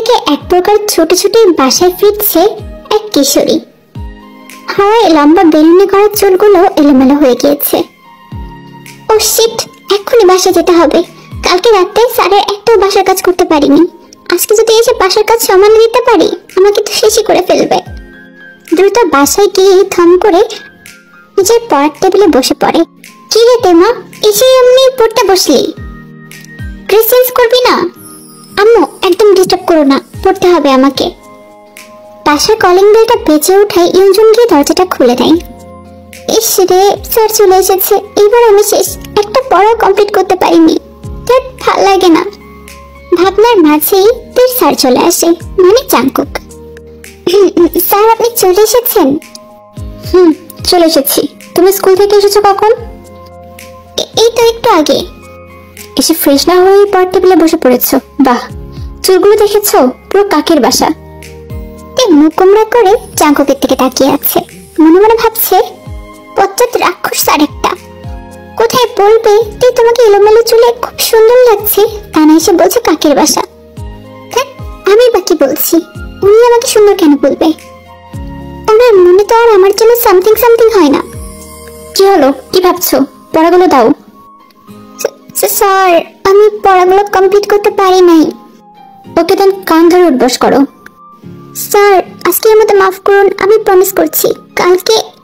থেকে এক প্রকার ছোট ছোট বাসায় ফিরছে এক কিশোরী। হাওয়ায় লম্বা বেলুনে করা চুলগুলো এলোমেলো হয়ে গিয়েছে। ও শিট, এক্ষুনি বাসা যেতে হবে। কালকে রাতে স্যারের একটাও বাসার কাজ করতে পারিনি। আজকে যদি এসে বাসার কাজ সমানে দিতে পারি, আমাকে তো শেষই করে ফেলবে। দ্রুত বাসায় গিয়ে থম করে নিজের পড়ার টেবিলে বসে পড়ে। কি রে তেমা, এসে এমনি পড়তে বসলি? ড্রেস চেঞ্জ করবি না? আম্মু একদম ডিস্টার্ব করো না, পড়তে হবে আমাকে। বাসার কলিং বেলটা বেজে ওঠায় ইয়ঞ্জন গিয়ে দরজাটা খুলে দেয়। ইস রে, স্যার চলে এসেছে। এবার আমি শেষ, একটা পড়াও কমপ্লিট করতে পারিনি। ভাল লাগে না। ভাবনার মাঝেই তোর স্যার চলে আসে, মানে জাংকুক। স্যার আপনি চলে এসেছেন? চলে এসেছি। তুমি স্কুল থেকে এসেছো কখন? এই তো একটু আগে। এসে ফ্রেশ না হয়ে পড়ার টেবিলে বসে পড়েছো? বাহ, চুলগুলো দেখেছো? পুরো কাকের বাসা। মুখ গোমড়া করে জাংকুকের দিকে তাকিয়ে আছে। মনে মনে ভাবছে, পশ্চাৎ রাক্ষস স্যার একটা। কোথায় বলবে তুই তোমাকে এলোমেলো চুলে খুব সুন্দর লাগছে, তা না এসে বলছে কাকের বাসা। আমি বাকি বলছি, উনি আমাকে সুন্দর কেন বলবে? ওনার মনে তো আর আমার জন্য সামথিং সামথিং হয় না। কি হলো, কি ভাবছো? পড়াগুলো দাও। স্যার আমি পড়াগুলো কমপ্লিট করতে পারি নাই। ওকে দেন, কান ধরে উঠবস করো। স্যার আজকে আমাদের মাফ করুন, আমি প্রমিস করছি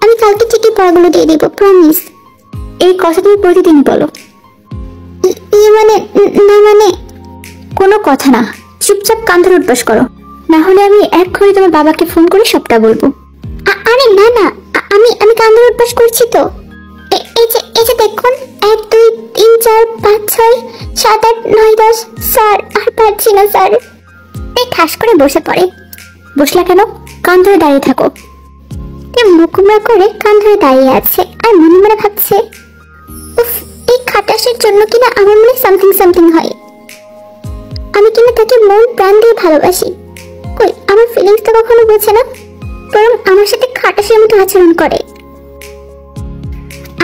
আমি কালকে ঠিকই পড়াগুলো দিয়ে দেবো, প্রমিস। এই কথা তুমি প্রতিদিন বলো? মানে না, মানে কোনো কথা না, চুপচাপ কান ধরে উঠবস করো, না হলে আমি এক্ষুনি তোমার বাবাকে ফোন করে সবটা বলবো। আরে না না, আমি কান ধরে উঠবস করছি তো। এই যে দেখুন, 1 2 3 4 5 6 7 8 9 10। স্যার আর পারছি না স্যার। এই ঠাস করে বসে পড়ে। বসলা কেন? কান ধরে দাঁড়িয়ে থাকো। মুখ গোমড়া করে কান ধরে দাঁড়িয়ে আছে আর মনে মনে ভাবছে, উফ, এই খাটাসের জন্য কিনা আমার মনে সামথিং সামথিং হয়। আমি কিনা তাকে মন প্রাণ দিয়ে ভালোবাসি। কই, আমার ফিলিংস তো কখনো বোঝে না, বরং আমার সাথে খাটাসের মতো আচরণ করে।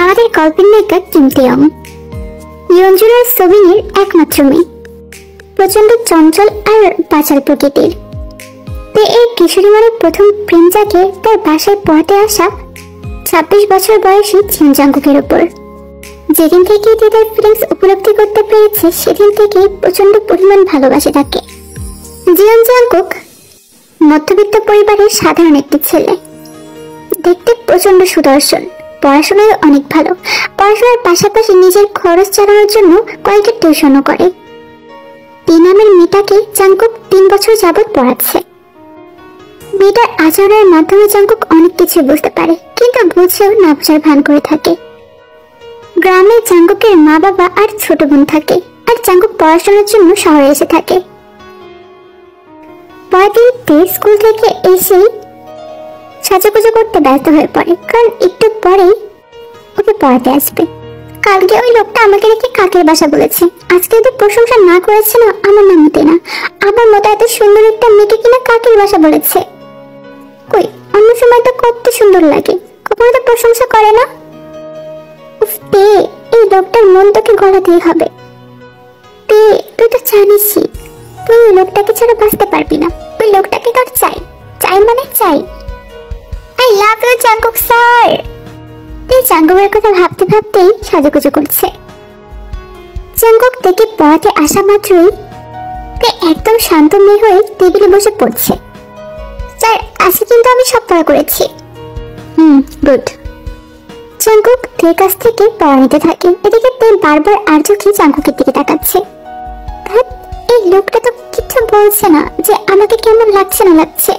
আমাদের গল্পের নায়িকা কিম তেয়ং, ইয়ঞ্জুন আর সোবিনের একমাত্র মেয়ে, প্রচন্ড চঞ্চল আর বাচাল প্রকৃতির। এই কিশোরী মানে প্রথম প্রেম জাগে তার বাসায় পড়াতে আসা 26 বছর বয়সী জিয়ন জাংকুকের উপর। যেদিন থেকে তাদের ফিলিংস উপলব্ধি করতে পেরেছে, সেদিন থেকে প্রচন্ড পরিমাণ ভালোবাসে তাকে। জিয়ন জাংকুক মধ্যবিত্ত পরিবারের সাধারণ একটি ছেলে। দেখতে প্রচন্ড সুদর্শন, পড়াশোনায় অনেক ভালো। পড়াশোনার পাশাপাশি নিজের খরচ চালানোর জন্য কয়েকটা টিউশনও করে। টি নামের মেয়েটাকে জাংকুক 3 বছর যাবৎ পড়াচ্ছে। মেয়েটার আচরণের মাধ্যমে জাংকুক অনেক কিছু বুঝতে পারে, কিন্তু বুঝেও না বোঝার ভান করে থাকে। গ্রামে জাংকুকের মা বাবা আর ছোট বোন থাকে, আর জাংকুক পড়াশোনার জন্য শহরে এসে থাকে। পরদিন স্কুল থেকে এসে সাজুগুজু করতে ব্যস্ত হয়ে পড়ে, কারণ একটু পরেই ওকে পড়াতে আসবে। কালকে ওই লোকটা আমাকে দেখে কাকের বাসা বলেছে, আজকে ওদের প্রশংসা না করেছে না আমার নাম মতে না। আমার মতো এত সুন্দর একটা মেয়েকে কিনা কাকের বাসা বলেছে। কই, অন্য সময় তো কত সুন্দর লাগে, কখনো তো প্রশংসা করে না। উফ, এই লোকটার মন তোকে গলাতেই হবে। তুই তো জানিসই তুই ওই লোকটাকে ছাড়া বাঁচতে পারবি না। ওই লোকটাকে তোর চাই, মানে চাই। I love you Jungkook sir. এই জাংকুকের কথা ভাবতে ভাবতেই সাজুগুজু করছে। জাংকুক থেকে পড়াতে আসা মাত্রই একদম শান্ত মেয়ে হয়ে টেবিলে বসে পড়ছে। স্যার আজকে কিন্তু আমি সব পড়া করেছি। গুড। জাংকুক তের কাছ থেকে পড়া নিতে থাকে। এদিকে তে বারবার আর চোখে জাংকুকের দিকে তাকাচ্ছে। এই লোকটা তো কিছু বলছে না যে আমাকে কেমন লাগছে না লাগছে,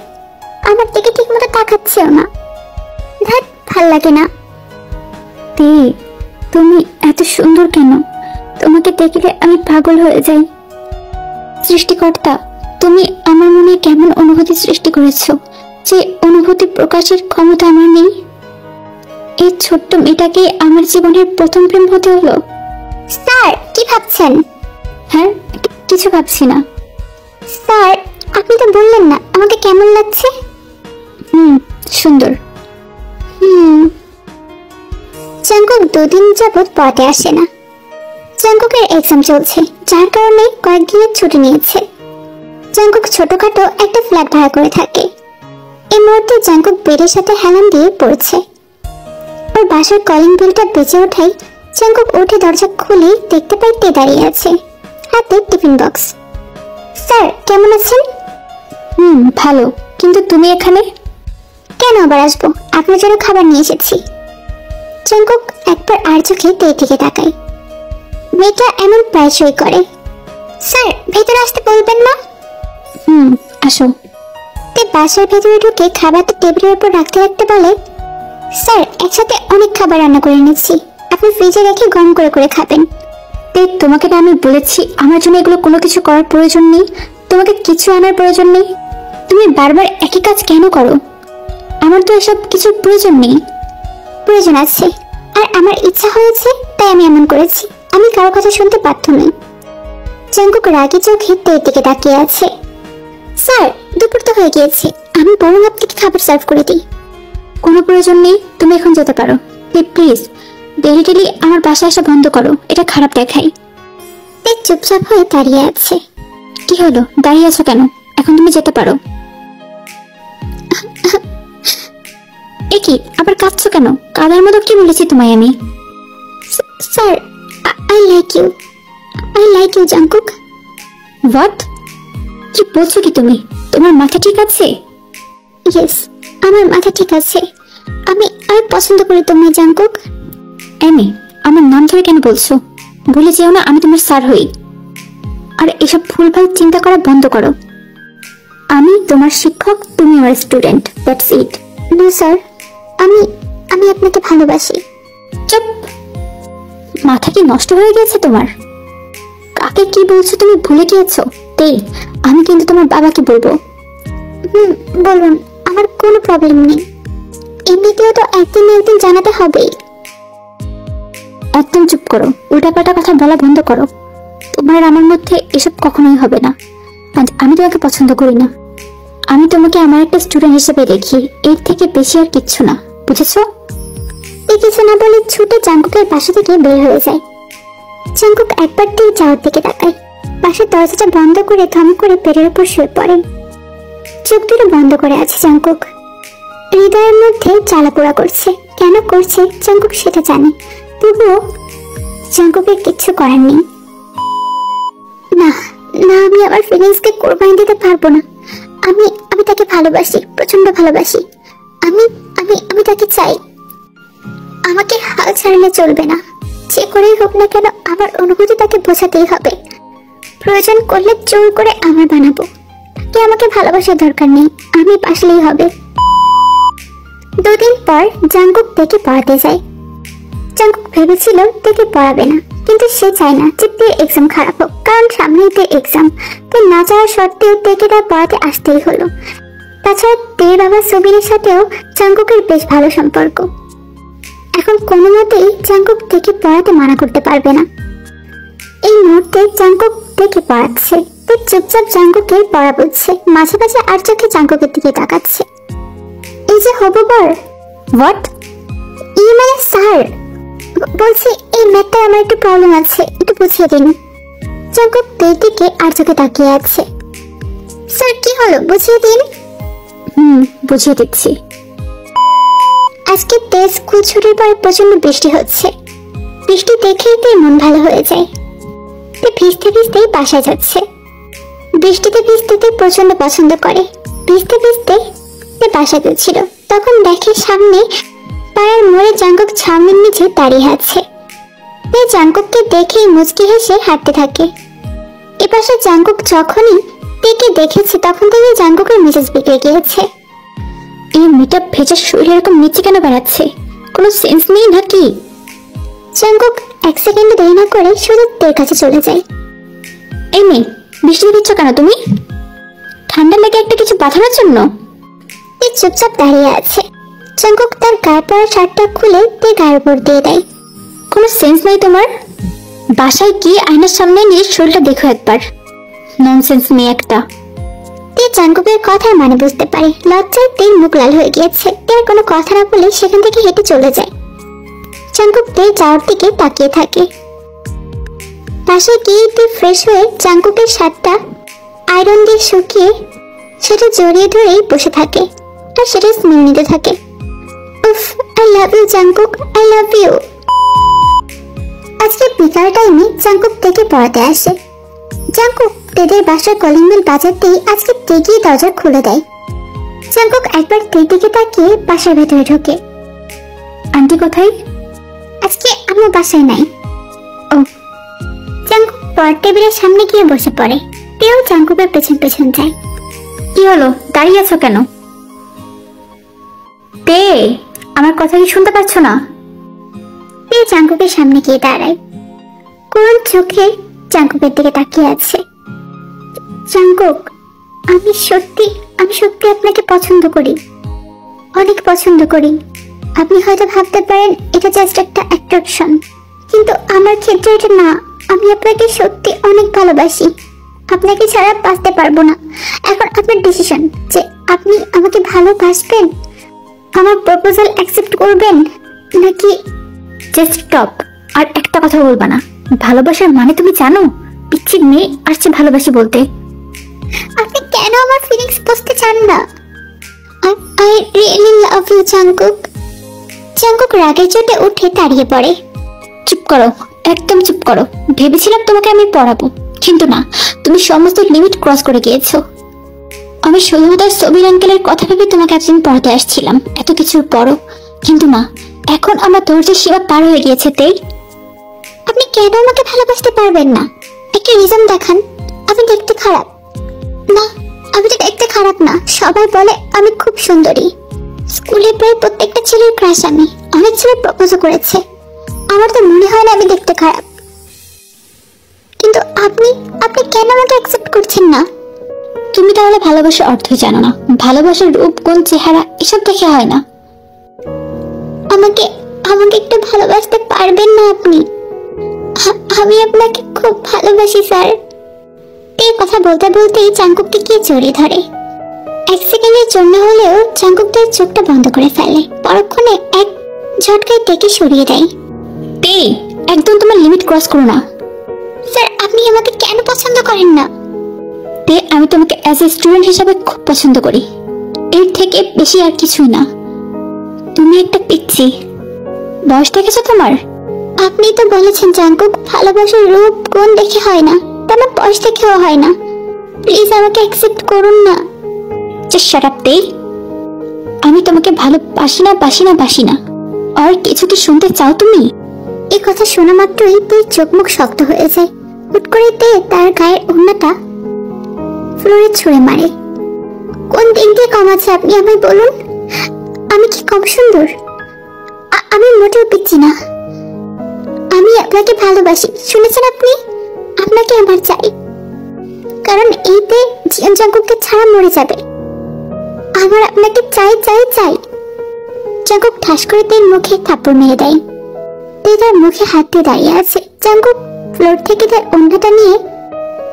আমার দিকে ঠিক মতো তাকাচ্ছেও না। ভাল লাগে না। তুমি এত সুন্দর কেন? তোমাকে দেখলে আমি পাগল হয়ে যাই। সৃষ্টিকর্তা, তুমি আমার মনে কেমন অনুভূতি সৃষ্টি করেছো, যে অনুভূতি প্রকাশের ক্ষমতা আমার নেই। এই ছোট্ট মেয়েটাকে আমার জীবনের প্রথম প্রেম হতে হলো। স্যার কি ভাবছেন? হ্যাঁ, কিছু ভাবছি না। স্যার আপনি তো বললেন না আমাকে কেমন লাগছে। সুন্দর। জাংকুক 2 দিন যাবৎ পড়াতে আসে না। জাংকুকের এক্সাম চলছে, যার কারণে কয়েকদিনের ছুটি নিয়েছে। জাঙ্কুক ছোটখাটো একটা ফ্ল্যাট ভাড়া করে থাকে। এই মুহূর্তে জাঙ্কুক বেডের সাথে হেলান দিয়ে পড়ছে। ওর বাসার কলিং বেলটা বেজে ওঠাই জাঙ্কুক উঠে দরজা খুলে দেখতে পাই তে দাঁড়িয়ে আছে, হাতে টিফিন বক্স। স্যার কেমন আছেন? ভালো, কিন্তু তুমি এখানে কেন? আবার আসবো, আপনার জন্য খাবার নিয়ে এসেছি। জাঙ্কুক একবার আর চোখে তের দিকে তাকায়। মেয়েটা এমন প্রায়শই করে। স্যার ভেতরে আসতে বলবেন না? আসো। তে বাসার ভেতরে ঢুকে খাবারটা টেবিলের উপর রাখতে রাখতে বলে, স্যার একসাথে অনেক খাবার রান্না করে এনেছি, আপনি ফ্রিজে রেখে গরম করে করে খাবেন। তোমাকে না আমি বলেছি আমার জন্য এগুলো কোনো কিছু করার প্রয়োজন নেই, তোমাকে কিছু আনার প্রয়োজন নেই। তুমি বারবার একই কাজ কেন করো? আমার তো এসব কিছুর প্রয়োজন নেই। প্রয়োজন আছে, আর আমার ইচ্ছা হয়েছে তাই আমি এমন করেছি। আমি কারো কথা শুনতে বাধ্য নই। জাঙ্কুক রাগী চোখে তের দিকে তাকিয়ে আছে। স্যার দুপুর তো হয়ে গিয়েছে, আমি বরং আপনাকে খাবার সার্ভ করে দিই। কোনো প্রয়োজন নেই, তুমি এখন যেতে পারো। প্লিজ ডেলি ডেলি আমার বাসায় আসা বন্ধ করো, এটা খারাপ দেখায়। তে চুপচাপ হয়ে দাঁড়িয়ে আছে। কি হলো, দাঁড়িয়ে আছো কেন? এখন তুমি যেতে পারো। কি আবার কাঁদছো কেন? কাঁদার মতো কি বলেছি তোমায় আমি? Sir I like you Jungkook. What? কি বলছো কি তুমি? তোমার মাথা ঠিক আছে? ইয়েস, আমার মাথা ঠিক আছে। আমি পছন্দ করি তোমায় জাঙ্কুক। এমি, আমার নাম ধরে কেন বলছো? ভুলে যেও না আমি তোমার স্যার হই। আর এসব ভুলভাল চিন্তা করা বন্ধ করো। আমি তোমার শিক্ষক, তুমি আমার student, that's it. No sir, আমি আপনাকে ভালোবাসি। চুপ! মাথা কি নষ্ট হয়ে গেছে তোমার? কাকে কি বলছো তুমি ভুলে গিয়েছো? আমি কিন্তু তোমার বাবাকে বলবো। বলুন, আমার কোনো প্রবলেম নেই। এমনিতেও তো একদিন না একদিন জানাতে হবেই। একদম চুপ করো, উল্টাপাল্টা কথা বলা বন্ধ করো। তোমার আমার মধ্যে এসব কখনোই হবে না। আজ আমি তোমাকে পছন্দ করি না। আমি তোমাকে আমার একটা স্টুডেন্ট হিসেবে দেখি, এর থেকে বেশি আর কিচ্ছু না, বুঝেছো? কিছু না বলে ছুটে জাঙ্কুকের বাসা থেকে বের হয়ে যায়। জাঙ্কুক একবার দিয়ে যাওয়ার দিকে তাকায়। বাসার দরজাটা বন্ধ করে ধম করে পেটের উপর শুয়ে পড়ে। চোখ দুটো বন্ধ করে আছে জাঙ্কুক। হৃদয়ের মধ্যে জ্বালাপোড়া করছে। কেন করছে জাঙ্কুক সেটা জানে, তবুও জাঙ্কুকের কিচ্ছু করার নেই। না না, আমি আমার ফিলিংসকে কোরবানি দিতে পারবো না। আমি তাকে ভালোবাসি, প্রচন্ড ভালোবাসি। আমি আমি আমি তাকে চাই। আমাকে হাল ছাড়লে চলবে না। যে করেই হোক না কেন আমার অনুভূতি তাকে বোঝাতেই হবে। প্রয়োজন করলে জোর করে আমার বানাবো। তাকে আমাকে ভালোবাসার দরকার নেই, আমি বাসলেই হবে। দুদিন পর জাঙ্কুক তেকে পড়াতে যায়। জাঙ্কুক ভেবেছিল তেকে পড়াবে না, কিন্তু সে চায় না যে তের এক্সাম খারাপ হোক, কারণ সামনেই তের এক্সাম। তে না যাওয়ার সত্ত্বেও তেকে তার পড়াতে আসতেই হলো। তাছাড়া তের বাবা সুবিনের সাথেও জাঙ্কুকের বেশ ভালো সম্পর্ক। এখন কোনো মতেই জাঙ্কুক তেকে পড়াতে মানা করতে পারবে না। এই মুহূর্তে জাঙ্কুক তেকে পড়াচ্ছে। তে চুপচাপ জাঙ্কুকের পড়া বুঝছে, মাঝে মাঝে আর চোখে জাঙ্কুকের দিকে তাকাচ্ছে। এই যে হবু বর। হোয়াট? মানে স্যার বলছি, এই ম্যাথটায় আমার একটু প্রবলেম আছে, একটু বুঝিয়ে দিন। জাঙ্কুক তের দিকে আর চোখে তাকিয়ে আছে। স্যার কি হলো, বুঝিয়ে দিন। বুঝিয়ে দিচ্ছি। আজকে তে স্কুল ছুটির পর প্রচন্ড বৃষ্টি হচ্ছে। বৃষ্টি দেখেই তে মন ভালো হয়ে যায়। তে ভিজতে ভিজতেই বাসায় যাচ্ছে। বৃষ্টিতে ভিজতে তে প্রচন্ড পছন্দ করে। ভিজতে ভিজতে তে বাসায় যাচ্ছিল, তখন দেখে সামনে পাড়ার মোড়ে জাঙ্কুক ছাউনির নিচে দাঁড়িয়ে আছে। তে জাঙ্কুককে দেখেই মুচকি হেসে হাঁটতে থাকে। এপাশে জাঙ্কুক যখনই তেকে দেখেছে তখন থেকে জাঙ্কুকের মেজাজ বিগড়ে গিয়েছে। এই মেয়েটা ভেজা শরীরে এরকম নিচে কেন বেড়াচ্ছে? কোনো সেন্স নেই নাকি? জাঙ্কুক এক সেকেন্ড দেরি না করে শুধু তের কাছে চলে যায়। এই মেয়ে, বৃষ্টি দিচ্ছ কেন তুমি? ঠান্ডা লেগে একটা কিছু বাঁধানোর জন্য? তে চুপচাপ দাঁড়িয়ে আছে। জাঙ্কুক তার গায়ে পরা শার্টটা খুলে তে গায়ের উপর দিয়ে দেয়। কোনো সেন্স নেই তোমার? বাসায় গিয়ে আয়নার সামনে নিজের শরীরটা দেখো একবার। ননসেন্স মেয়ে একটা। তে জাঙ্কুকের কথার মানে বুঝতে পারে। লজ্জায় তের মুখ লাল হয়ে গিয়েছে। তে আর কোনো কথা না বলে সেখান থেকে হেঁটে চলে যায়। জাঙ্কুক তে যাওয়ার দিকে তাকিয়ে থাকে। পাশে গিয়ে তে ফ্রেশ হয়ে জাঙ্কুকের শার্টটা আয়রন দিয়ে শুকিয়ে সেটা জড়িয়ে ধরেই বসে থাকে আর সেটা স্মেল নিতে থাকে। উফ, I love you Jungkook, I love you. আজকে বিকাল টাইমে জাংকুক থেকে পড়াতে আসে। জাংকুক তেদের বাসার কলিং বেল বাজাতেই আজকে তেগি দরজা খুলে দেয়। জাংকুক একবার তের দিকে তাকিয়ে বাসার ভেতরে ঢোকে। আন্টি কোথায়? আজকে আমার বাসায় নাই। ও। জাংকুক পড়ার টেবিলের সামনে গিয়ে বসে পড়ে। তেও জাংকুকের পেছন পেছন যায়। কি হলো, দাঁড়িয়ে আছো কেন? তে, আমার কথা কি শুনতে পাচ্ছ না? তে জাংকুকের সামনে গিয়ে দাঁড়ায়। করুণ চোখে জাংকুকের দিকে তাকিয়ে আছে। জাংকুক, আমি সত্যি আপনাকে পছন্দ করি, অনেক পছন্দ করি। আপনি হয়তো ভাবতে পারেন এটা জাস্ট একটা অ্যাট্রাকশন, কিন্তু আমার ক্ষেত্রে এটা না। আমি আপনাকে সত্যি অনেক ভালোবাসি, আপনাকে ছাড়া বাঁচতে পারবো না। এখন আপনার ডিসিশন যে আপনি আমাকে ভালোবাসবেন, আমার প্রপোজাল অ্যাকসেপ্ট করবেন নাকি। Just stop. আর একটা কথা বলবা না। ভালোবাসার মানে তুমি জানো? পিচ্ছি মেয়ে আসছে ভালোবাসি বলতে। আপনি কেন আমার ফিলিংস বুঝতে চান না? I really love you Jungkook. Jungkook রাগের চোটে উঠে দাঁড়িয়ে পড়ে। চুপ করো, একদম চুপ করো। ভেবেছিলাম তোমাকে আমি পড়াবো, কিন্তু না, তুমি সমস্ত লিমিট ক্রস করে গিয়েছো। আমি শুধুমাত্র সবির আঙ্কেলের কথা ভেবে তোমাকে একদিন পড়াতে আসছিলাম, এত কিছুর পরও। কিন্তু না, এখন আমার ধৈর্যের সীমা পার হয়ে গিয়েছে। তেই, আপনি কেন আমাকে ভালোবাসতে পারবেন না? একটা রিজন দেখান। আমি দেখতে খারাপ না? আমি তো দেখতে খারাপ না। সবাই বলে আমি খুব সুন্দরী। স্কুলে প্রায় প্রত্যেকটা ছেলের ক্রাশ আমি। অনেক ছেলে প্রপোজ করেছে। আমার তো মনে হয় না আমি দেখতে খারাপ। কিন্তু আপনি কেন আমাকে অ্যাকসেপ্ট করছেন না? তুমি তাহলে ভালোবাসার অর্থই জানো না। ভালোবাসার রূপ, গুণ, চেহারা এসব দেখে হয় না। আমাকে একটু ভালোবাসতে পারবেন না আপনি? আমি আপনাকে খুব ভালোবাসি স্যার। এই কথা বলতে বলতেই জাংকুককে গিয়ে জড়িয়ে ধরে। এক সেকেন্ডের জন্য হলেও জাংকুক তার চোখটা বন্ধ করে ফেলে। পরক্ষণে এক ঝটকায় টেকে সরিয়ে দেয়। তে, একদম তোমার লিমিট ক্রস করো না। স্যার, আপনি আমাকে কেন পছন্দ করেন না? তে, আমি তোমাকে অ্যাজ এ স্টুডেন্ট হিসাবে খুব পছন্দ করি, এর থেকে বেশি আর কিছুই না। তুমি একটা পিচ্ছি। বয়স দেখেছো তোমার? আপনি তো বলেছেন জাংকুক ভালোবাসার রূপ গুণ দেখে হয় না, তেমন বয়স দেখেও হয় না। প্লিজ আমাকে অ্যাকসেপ্ট করুন না। জাস্ট শাট আপ তে। আমি তোমাকে ভালোবাসি না। আর কিছু কি শুনতে চাও তুমি? এই কথা শোনা মাত্রই তের চোখ মুখ শক্ত হয়ে যায়। হুট করে তে তার গায়ের ওড়নাটা ফ্লোরে ছুঁড়ে মারে। কোন দিক দিয়ে কম আছে আপনি আমায় বলুন? আমি কি কম সুন্দর? আমি মোটেও পিচ্ছি না। আমি আপনাকে ভালোবাসি, শুনেছেন আপনি? আপনাকে আমার চাই, কারণ এইতে জিয়ন জাংকুককে ছাড়া মরে যাবে। আমার আপনাকে চাই চাই চাই। জাংকুক ঠাস করে তের মুখে থাপ্পড় মেরে দেয়। তে তার মুখে হাত দিয়ে দাঁড়িয়ে আছে। জাংকুক ফ্লোর থেকে তার ওড়নাটা নিয়ে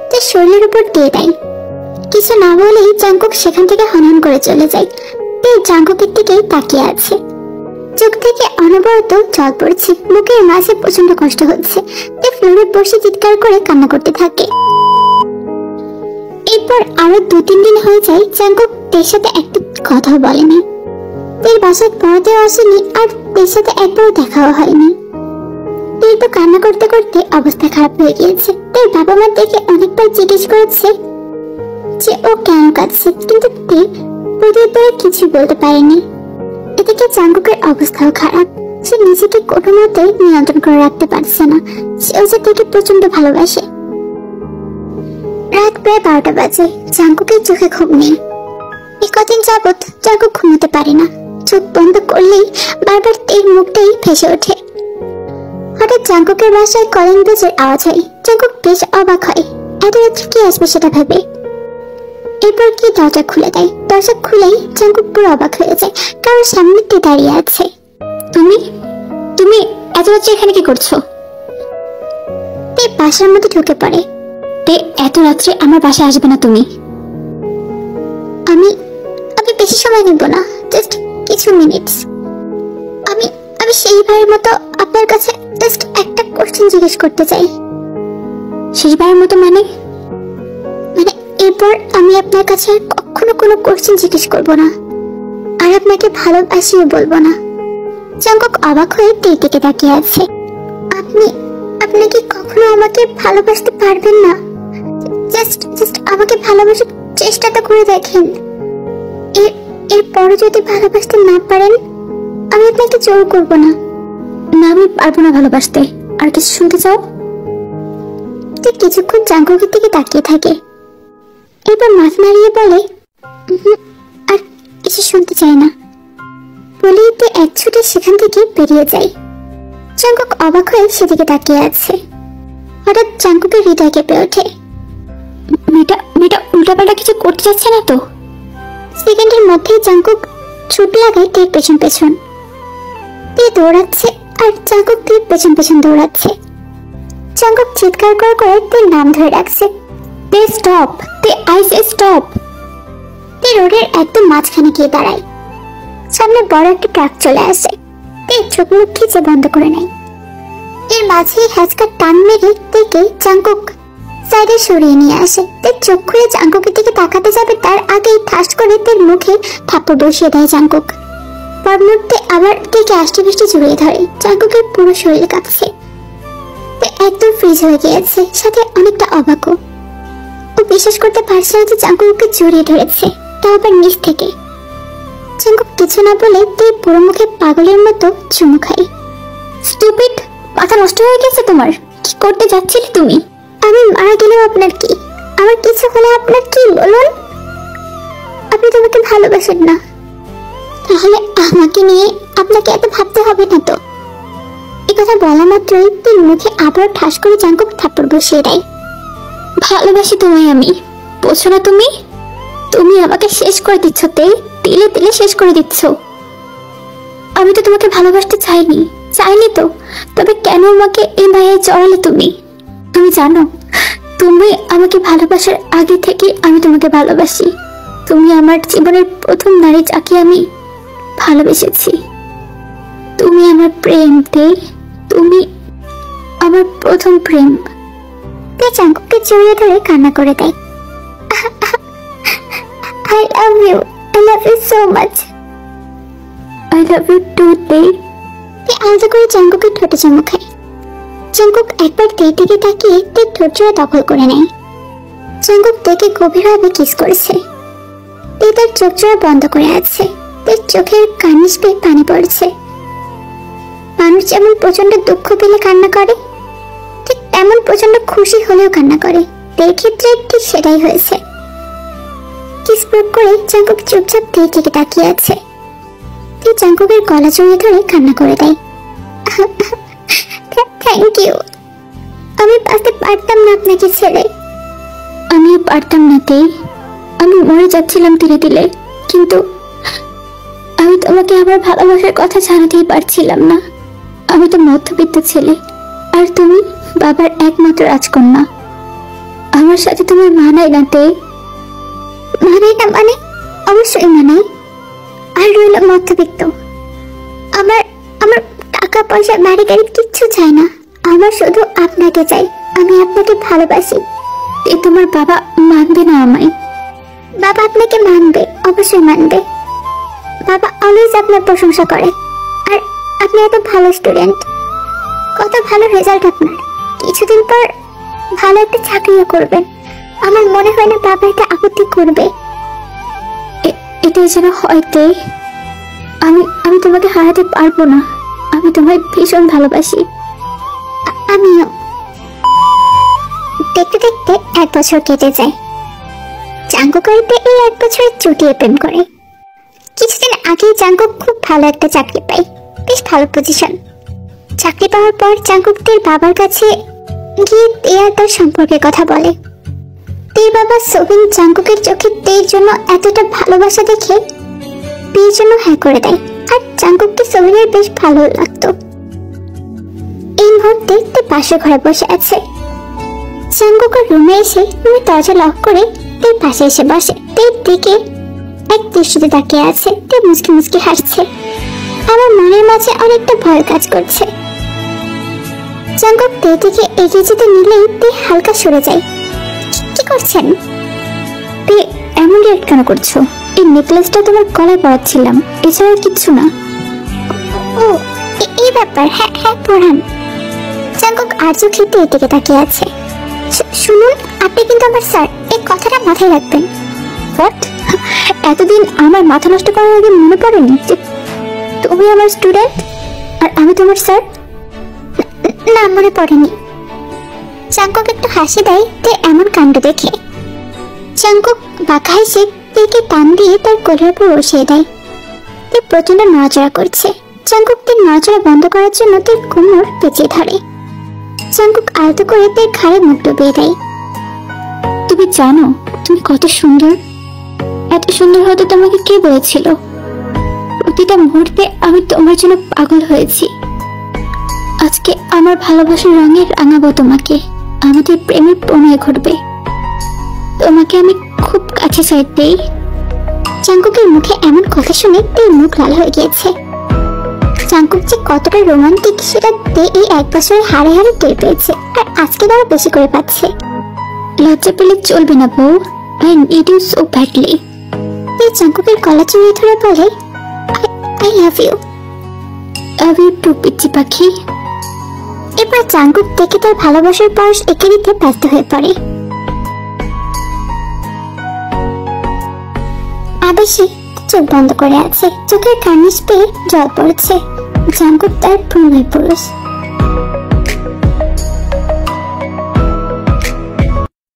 তার শরীরের উপর দিয়ে দেয়। কিছু না বলেই জাংকুক সেখান থেকে হনহন করে চলে যায়। তে জাংকুকের দিকে তাকিয়ে আছে। চোখ থেকে অনবরত জল পড়ছে, মুখের মাঝে প্রচন্ড কষ্ট হচ্ছে। তে ফ্লোরে বসে চিৎকার করে কান্না করতে থাকে। এরপর আরো 2-3 দিন হয়ে যায় জাংকুক তের সাথে একটা কথা বলেনি। তের বাসায় পড়াতেও আসেনি, আর তের সাথে একবারও দেখাও হয়নি। তের তো কান্না করতে করতে অবস্থা খারাপ হয়ে গিয়েছে। তের বাবা মা দেখে অনেকবার জিজ্ঞেস করেছে যে ও কেন কাঁদছে, কিন্তু তে প্রতিবার কিছু বলতে পারেনি। এদিকে জাংকুকের অবস্থাও খারাপ। সে নিজেকে কোনো মতে নিয়ন্ত্রণ করে রাখতে পারছে না। সেও যে তাকে প্রচন্ড ভালোবাসে। রাত প্রায় 12টা বাজে। জাংকুকের চোখে ঘুম নেই। এই কদিন যাবৎ জাংকুক ঘুমোতে পারে না। চোখ বন্ধ করলেই বারবার তের মুখটাই ভেসে ওঠে। হঠাৎ জাংকুকের বাসায় কলিং বেলের আওয়াজ হয়। জাংকুক বেশ অবাক হয়। এত রাত্রে কি আসবে সেটা ভেবে। এরপর কি দরজা খুলে দেয়। দরজা খুলেই জাংকুক পুরো অবাক হয়ে যায়, কারণ সামনে তে দাঁড়িয়ে আছে। তুমি এত রাত্রে এখানে কি করছো? তে বাসার মধ্যে ঢুকে পড়ে। তে, এত রাত্রে আমার বাসায় আসবে না তুমি। আমি বেশি সময় নেব না, জাস্ট কিছু মিনিটস। আমি সেইবারের মতো আপনার কাছে জাস্ট একটা কোশ্চেন জিজ্ঞেস করতে চাই। শেষবারের মতো মানে? এর এরপর আমি আপনার কাছে আর কখনো কোনো কোশ্চেন জিজ্ঞেস করব না, আর আপনাকে ভালোবাসিও বলবো না। জাঙ্কুক অবাক হয়ে তীর দিকে তাকিয়ে আছে। আপনি আপনি কি কখনো আমাকে ভালোবাসতে পারবেন না? জাস্ট আমাকে ভালোবাসার চেষ্টাটা করে দেখেন। এরপরও যদি ভালোবাসতে না পারেন, আমি আপনাকে জোর করব না। না, আমি পারবো না ভালোবাসতে। আর কিছু শুনতে চাও? কিছুক্ষণ জাঙ্কুকের দিকে তাকিয়ে থাকে, এরপর মাথা নাড়িয়ে বলে, আর কিছু শুনতে চাই না। বলেই এক ছুটে সেখান থেকে বেরিয়ে যায়। জাঙ্কুক অবাক হয়ে সেদিকে তাকিয়ে আছে। হঠাৎ জাঙ্কুকের হৃদয় কেঁপে ওঠে। মেয়েটা উল্টাপাল্টা কিছু করতে যাচ্ছে না তো? সেকেন্ডের মধ্যেই জাঙ্কুক ছুট লাগায় তীর পেছন পেছন। তীর দৌড়াচ্ছে আর জাঙ্কুক তীর পেছন পেছন দৌড়াচ্ছে। জাঙ্কুক চিৎকার করে করে তীর নাম ধরে রাখছে। স্টপ! I say stop! তীর রোডের একদম মাঝখানে গিয়ে দাঁড়ায়। সামনে বড় একটা ট্রাক চলে আসে। তীর চোখ মুখ খিচে বন্ধ করে নেয়। এর মাঝেই হ্যাচকা টান মেরে তীরকে জাঙ্কুক সাইডে সরিয়ে নিয়ে আসে। তীর চোখ খুলে জাঙ্কুকের দিকে তাকাতে যাবে, তার আগেই ঠাস করে তীর মুখে থাপ্পড় বসিয়ে দেয় জাঙ্কুক। পর মুহূর্তে আবার তীরকে আষ্টে পৃষ্ঠে জড়িয়ে ধরে। জাঙ্কুকের পুরো শরীর কাঁপছে। একদম ফ্রিজ হয়ে গিয়েছে, সাথে অনেকটা অবাকও। ও বিশ্বাস করতে পারছে না যে জাঙ্কুককে জড়িয়ে ধরেছে, তাও আবার নিচ থেকে। জাঙ্কুক কিছু না বলে তীর পুরো মুখে পাগলের মতো চুমু খায়। স্টুপিড! মাথা নষ্ট হয়ে গেছে তোমার? কি করতে যাচ্ছিলে তুমি? আমি মারা গেলেও আপনার কি? আমার কিছু হলে আপনার কি বলুন? আপনি তো আমাকে ভালোবাসেন না, তাহলে আমাকে নিয়ে আপনাকে এত ভাবতে হবে না তো। এই কথা বলা মাত্রই তীর মুখে আবার ঠাস করে জাঙ্কুক থাপ্পড় বসিয়ে দেয়। ভালোবাসি তোমায় আমি, বোঝো না তুমি? তুমি আমাকে শেষ করে দিচ্ছ, তিলে তিলে শেষ করে দিচ্ছ। আমি তো তোমাকে ভালোবাসতে চাইনি তো, তবে কেন আমাকে এই মায়ায় জড়ালে তুমি? তুমি জানো, তুমি আমাকে ভালোবাসার আগে থেকে আমি তোমাকে ভালোবাসি। তুমি আমার জীবনের প্রথম নারী যাকে আমি ভালোবেসেছি। তুমি আমার প্রেম, তুমি আমার প্রথম প্রেম। জাঙ্কুককে জড়িয়ে ধরে কান্না করে দেয়। I love you so much. I love you too, আলাদা করে জাঙ্কুকের ঠোঁটে চুমু খায়। জাঙ্কুক একবার তের দিকে তাকিয়ে তের ঠোঁট জোড়া দখল করে নেয়। জাঙ্কুক তেকে গভীরভাবে কিস করেছে। তে তার চোখ জোড়া বন্ধ করে আছে। তের চোখের কার্নিশ বেয়ে পানি পড়ছে। মানুষ যেমন প্রচন্ড দুঃখ পেলে কান্না করে, ঠিক তেমন প্রচন্ড খুশি হলেও কান্না করে। তের ক্ষেত্রে ঠিক সেটাই হয়েছে। কিস প্রয়োগ করে জাঙ্কুক চুপচাপ তের দিকে তাকিয়ে আছে। তে জাঙ্কুকের গলা জড়িয়ে ধরে কান্না করে দেয়। Thank you. আমি বাঁচতে পারতাম না আপনাকে ছেড়ে। আমিও পারতাম না আমি মরে যাচ্ছিলাম ধীরে ধীরে, কিন্তু আমি তোমাকে আমার ভালোবাসার কথা জানাতেই পারছিলাম না। আমি তো মধ্যবিত্ত ছেলে, আর তুমি বাবার একমাত্র রাজকন্যা। আমার সাথে তোমার মানায় না মানায় না মানে? অবশ্যই মানাই। আর রইল মধ্যবিত্ত। আমার টাকা পয়সা বাড়ি গাড়ি কিচ্ছু চাই না, আমার শুধু আপনাকে চাই। আমি আপনাকে ভালোবাসি। তোমার বাবা মানবে না আমায়? বাবা আপনাকে মানবে, অবশ্যই মানবে। বাবা অলওয়েজ আপনার প্রশংসা করে। আর আপনি এত ভালো স্টুডেন্ট, কত ভালো রেজাল্ট আপনার। কিছুদিন পর ভালো একটা চাকরিও করবেন। আমার মনে হয় না বাবা এটা আপত্তি করবে। এটাই যেন হয়তে আমি তোমাকে হারাতে পারবো না। আমি তোমায় ভীষণ ভালোবাসি। আমিও। দেখতে দেখতে 1 বছর কেটে যায়। জাঙ্কুকইতে এই 1 বছরে চুটিয়ে প্রেম করে। কিছুদিন আগে জাঙ্কুক খুব ভালো একটা চাকরি পায়, বেশ ভালো পজিশন। চাকরি পাওয়ার পর জাঙ্কুক তের বাবার কাছে গিয়ে তেয়ার তার সম্পর্কের কথা বলে। তের বাবা সোবিন জাঙ্কুকের চোখে তের জন্য এতটা ভালোবাসা দেখে বিয়ের জন্য হ্যাঁ করে দেয়। আর জাঙ্কুককে সোবিনের বেশ ভালো লাগতো। এই মুহূর্তে তে পাশের ঘরে বসে আছে। জাঙ্কুকের রুমে এসে রুমের দরজা লক করে তের পাশে এসে বসে। তের দিকে এক দৃষ্টিতে তাকিয়ে আছে। তে মুচকি মুচকি হাসছে। আমার মনের মাঝে অনেকটা ভয় কাজ করছে। জাঙ্কুক তের দিকে এগিয়ে যেতে নিলেই তে হালকা সরে যায়। কি করছেন? পেয়ে এমন রিয়েক্ট কেন করছো? এই নেকলেসটা তোমার গলায় পরাচ্ছিলাম, এছাড়া কিচ্ছু না। ও এই ব্যাপার, হ্যাঁ হ্যাঁ পড়ান। জাঙ্কুক আর চোখে এদিকে তাকিয়ে আছে। শুনুন, আপনি কিন্তু আমার স্যার, এই কথাটা মাথায় রাখবেন। হোয়াট? এতদিন আমার মাথা নষ্ট করার আগে মনে পড়েনি যে তুমি আমার স্টুডেন্ট আর আমি তোমার স্যার? না, মনে পড়েনি। জাঙ্কুক একটু হাসি দেয় তে এমন কাণ্ড দেখে। জাঙ্কুক বাঁকা হেসে তেকে টান দিয়ে তার কোলের উপর বসিয়ে দেয়। তে প্রচন্ড নড়াচড়া করছে। জাঙ্কুক তের নড়াচড়া বন্ধ করার জন্য তের কোমর পেঁচিয়ে ধরে। জাঙ্কুক আলতো করে তের ঘাড়ে মুখ ডুবিয়ে দেয়। তুমি জানো তুমি কত সুন্দর? এত সুন্দর হতে তোমাকে কে বলেছিল? প্রতিটা মুহূর্তে আমি তোমার জন্য পাগল হয়েছি। আজকে আমার ভালোবাসার রঙে রাঙাবো তোমাকে, আমাদের প্রেমের প্রণয় ঘটবে। তোমাকে আমি খুব কাছে চাইতেই। জাঙ্কুকের মুখে এমন কথা শুনে তের মুখ লাল হয়ে গিয়েছে। জাঙ্কুক যে কতটা রোমান্টিক সেটা তে এই এক বছরে হারে হারে টের পেয়েছে, আর আজকে তারা বেশি করে পাচ্ছে। লজ্জা পেলে চলবে না বউ, I need you so badly. তে জাঙ্কুকের গলা জড়িয়ে ধরে বলে, I love you. Love you too পিচ্চি পাখি। এবার জাঙ্কুক দেখে তার ভালোবাসার পরশ এঁকে দিতে ব্যস্ত হয়ে পড়ে। আবেশে চোখ বন্ধ করে আছে, চোখের কার্নিশ পেয়ে জল পড়ছে। জাঙ্কুক তার ভ্রমণের পুরুষ।